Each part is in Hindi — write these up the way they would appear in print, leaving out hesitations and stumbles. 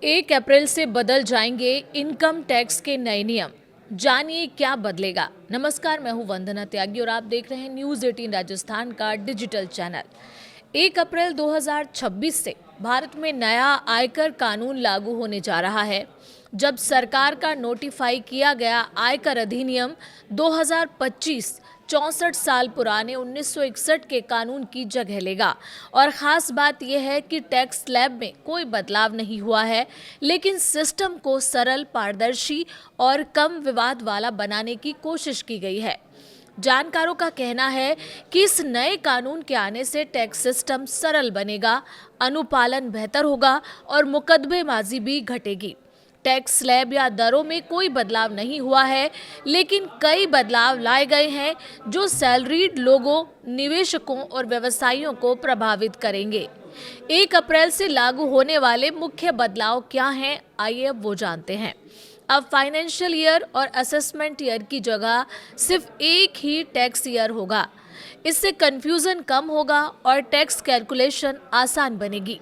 1 अप्रैल से बदल जाएंगे इनकम टैक्स के नए नियम। जानिए क्या बदलेगा। नमस्कार, मैं हूं वंदना त्यागी और आप देख रहे हैं न्यूज़ 18 राजस्थान का डिजिटल चैनल। 1 अप्रैल 2026 से भारत में नया आयकर कानून लागू होने जा रहा है। जब सरकार का नोटिफाई किया गया आयकर अधिनियम 2025 64 साल पुराने 1961 के कानून की जगह लेगा। और ख़ास बात यह है कि टैक्स स्लैब में कोई बदलाव नहीं हुआ है, लेकिन सिस्टम को सरल, पारदर्शी और कम विवाद वाला बनाने की कोशिश की गई है। जानकारों का कहना है कि इस नए कानून के आने से टैक्स सिस्टम सरल बनेगा, अनुपालन बेहतर होगा और मुकदमेबाजी भी घटेगी। टैक्स स्लैब या दरों में कोई बदलाव नहीं हुआ है, लेकिन कई बदलाव लाए गए हैं जो सैलरीड लोगों, निवेशकों और व्यवसायियों को प्रभावित करेंगे। 1 अप्रैल से लागू होने वाले मुख्य बदलाव क्या हैं, आइए अब वो जानते हैं। अब फाइनेंशियल ईयर और असेसमेंट ईयर की जगह सिर्फ एक ही टैक्स ईयर होगा। इससे कंफ्यूजन कम होगा और टैक्स कैलकुलेशन आसान बनेगी।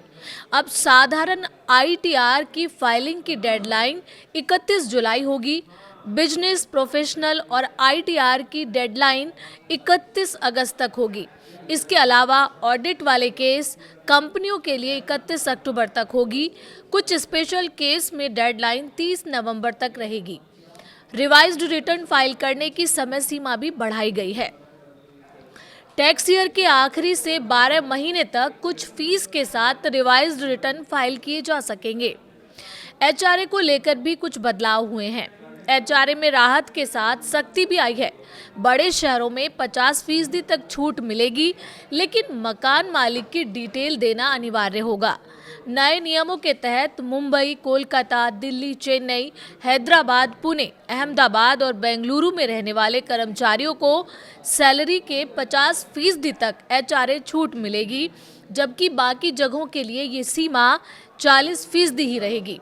अब साधारण आईटीआर की फाइलिंग की डेडलाइन 31 जुलाई होगी। बिजनेस, प्रोफेशनल और आईटीआर की डेडलाइन 31 अगस्त तक होगी। इसके अलावा ऑडिट वाले केस कंपनियों के लिए 31 अक्टूबर तक होगी। कुछ स्पेशल केस में डेडलाइन 30 नवंबर तक रहेगी। रिवाइज्ड रिटर्न फाइल करने की समय सीमा भी बढ़ाई गई है। टैक्स ईयर के आखिरी से 12 महीने तक कुछ फीस के साथ रिवाइज्ड रिटर्न फाइल किए जा सकेंगे। एचआरए को लेकर भी कुछ बदलाव हुए हैं। एचआरए में राहत के साथ सख्ती भी आई है। बड़े शहरों में 50% तक छूट मिलेगी, लेकिन मकान मालिक की डिटेल देना अनिवार्य होगा। नए नियमों के तहत मुंबई, कोलकाता, दिल्ली, चेन्नई, हैदराबाद, पुणे, अहमदाबाद और बेंगलुरु में रहने वाले कर्मचारियों को सैलरी के 50% तक एचआरए छूट मिलेगी, जबकि बाकी जगहों के लिए ये सीमा 40% ही रहेगी।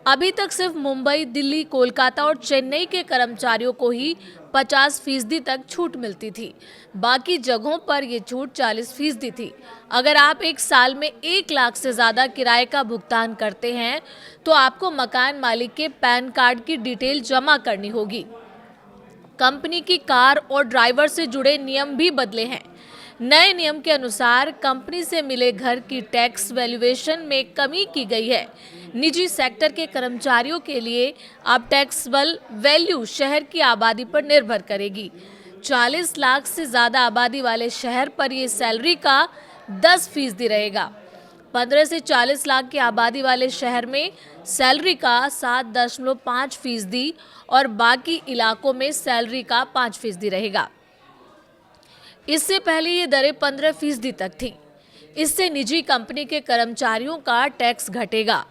अभी तक सिर्फ मुंबई, दिल्ली, कोलकाता और चेन्नई के कर्मचारियों को ही 50% तक छूट मिलती थी। बाकी जगहों पर यह छूट 40% थी। अगर आप एक साल में 1 लाख से ज़्यादा किराए का भुगतान करते हैं तो आपको मकान मालिक के पैन कार्ड की डिटेल जमा करनी होगी। कंपनी की कार और ड्राइवर से जुड़े नियम भी बदले हैं। नए नियम के अनुसार कंपनी से मिले घर की टैक्स वैल्यूएशन में कमी की गई है। निजी सेक्टर के कर्मचारियों के लिए अब टैक्सेबल वैल्यू शहर की आबादी पर निर्भर करेगी। 40 लाख से ज़्यादा आबादी वाले शहर पर ये सैलरी का 10% रहेगा। 15 से 40 लाख की आबादी वाले शहर में सैलरी का 7.5% और बाकी इलाकों में सैलरी का 5% रहेगा। इससे पहले ये दरें 15% तक थी। इससे निजी कंपनी के कर्मचारियों का टैक्स घटेगा।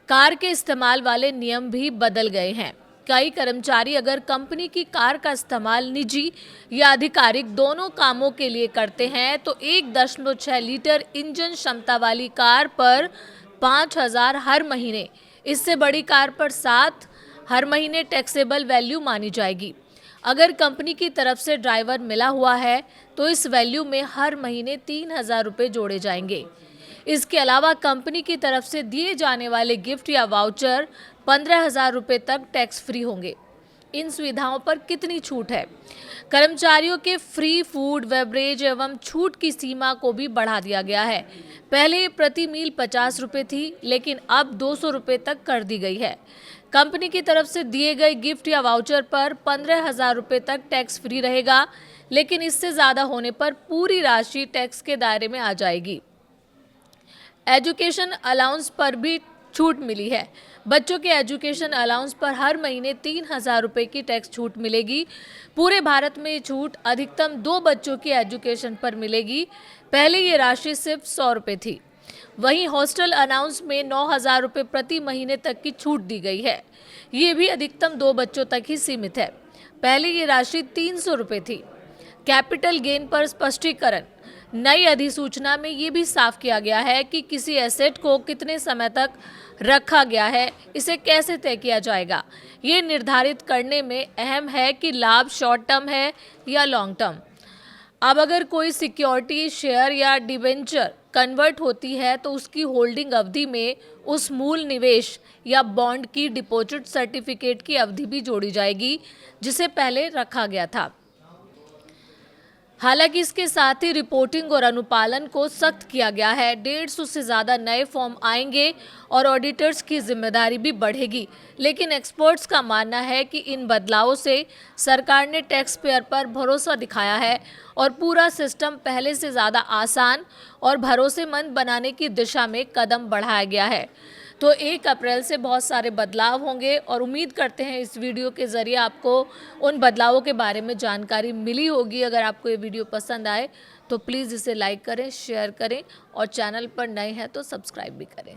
कार के इस्तेमाल वाले नियम भी बदल गए हैं। कई कर्मचारी अगर कंपनी की कार का इस्तेमाल निजी या आधिकारिक दोनों कामों के लिए करते हैं तो 1.6 लीटर इंजन क्षमता वाली कार पर 5,000 हर महीने, इससे बड़ी कार पर 7 हर महीने टैक्सेबल वैल्यू मानी जाएगी। अगर कंपनी की तरफ से ड्राइवर मिला हुआ है तो इस वैल्यू में हर महीने 3,000 रुपये जोड़े जाएंगे। इसके अलावा कंपनी की तरफ से दिए जाने वाले गिफ्ट या वाउचर 15,000 रुपये तक टैक्स फ्री होंगे। इन सुविधाओं पर कितनी छूट है? कर्मचारियों के फ्री फूड, बेवरेज एवं छूट की सीमा को भी बढ़ा दिया गया है। पहले प्रति मील 50 रुपये थी, लेकिन अब 200 रुपये तक कर दी गई है। कंपनी की तरफ से दिए गए गिफ्ट या वाउचर पर 15,000 रुपये तक टैक्स फ्री रहेगा, लेकिन इससे ज़्यादा होने पर पूरी राशि टैक्स के दायरे में आ जाएगी। एजुकेशन अलाउंस पर भी छूट मिली है। बच्चों के एजुकेशन अलाउंस पर हर महीने 3,000 रुपये की टैक्स छूट मिलेगी। पूरे भारत में ये छूट अधिकतम 2 बच्चों की एजुकेशन पर मिलेगी। पहले ये राशि सिर्फ 100 रुपये थी। वहीं हॉस्टल अलाउंस में 9,000 रुपये प्रति महीने तक की छूट दी गई है। ये भी अधिकतम 2 बच्चों तक ही सीमित है। पहले ये राशि 300 रुपये थी। कैपिटल गेन पर स्पष्टीकरण। नई अधिसूचना में ये भी साफ किया गया है कि किसी एसेट को कितने समय तक रखा गया है, इसे कैसे तय किया जाएगा। ये निर्धारित करने में अहम है कि लाभ शॉर्ट टर्म है या लॉन्ग टर्म। अब अगर कोई सिक्योरिटी, शेयर या डिबेंचर कन्वर्ट होती है तो उसकी होल्डिंग अवधि में उस मूल निवेश या बॉन्ड की डिपॉजिट सर्टिफिकेट की अवधि भी जोड़ी जाएगी जिसे पहले रखा गया था। हालांकि इसके साथ ही रिपोर्टिंग और अनुपालन को सख्त किया गया है। 150 से ज़्यादा नए फॉर्म आएंगे और ऑडिटर्स की जिम्मेदारी भी बढ़ेगी। लेकिन एक्सपर्ट्स का मानना है कि इन बदलावों से सरकार ने टैक्स पेयर पर भरोसा दिखाया है और पूरा सिस्टम पहले से ज़्यादा आसान और भरोसेमंद बनाने की दिशा में कदम बढ़ाया गया है। तो 1 अप्रैल से बहुत सारे बदलाव होंगे और उम्मीद करते हैं इस वीडियो के ज़रिए आपको उन बदलावों के बारे में जानकारी मिली होगी। अगर आपको ये वीडियो पसंद आए तो प्लीज़ इसे लाइक करें, शेयर करें और चैनल पर नए हैं तो सब्सक्राइब भी करें।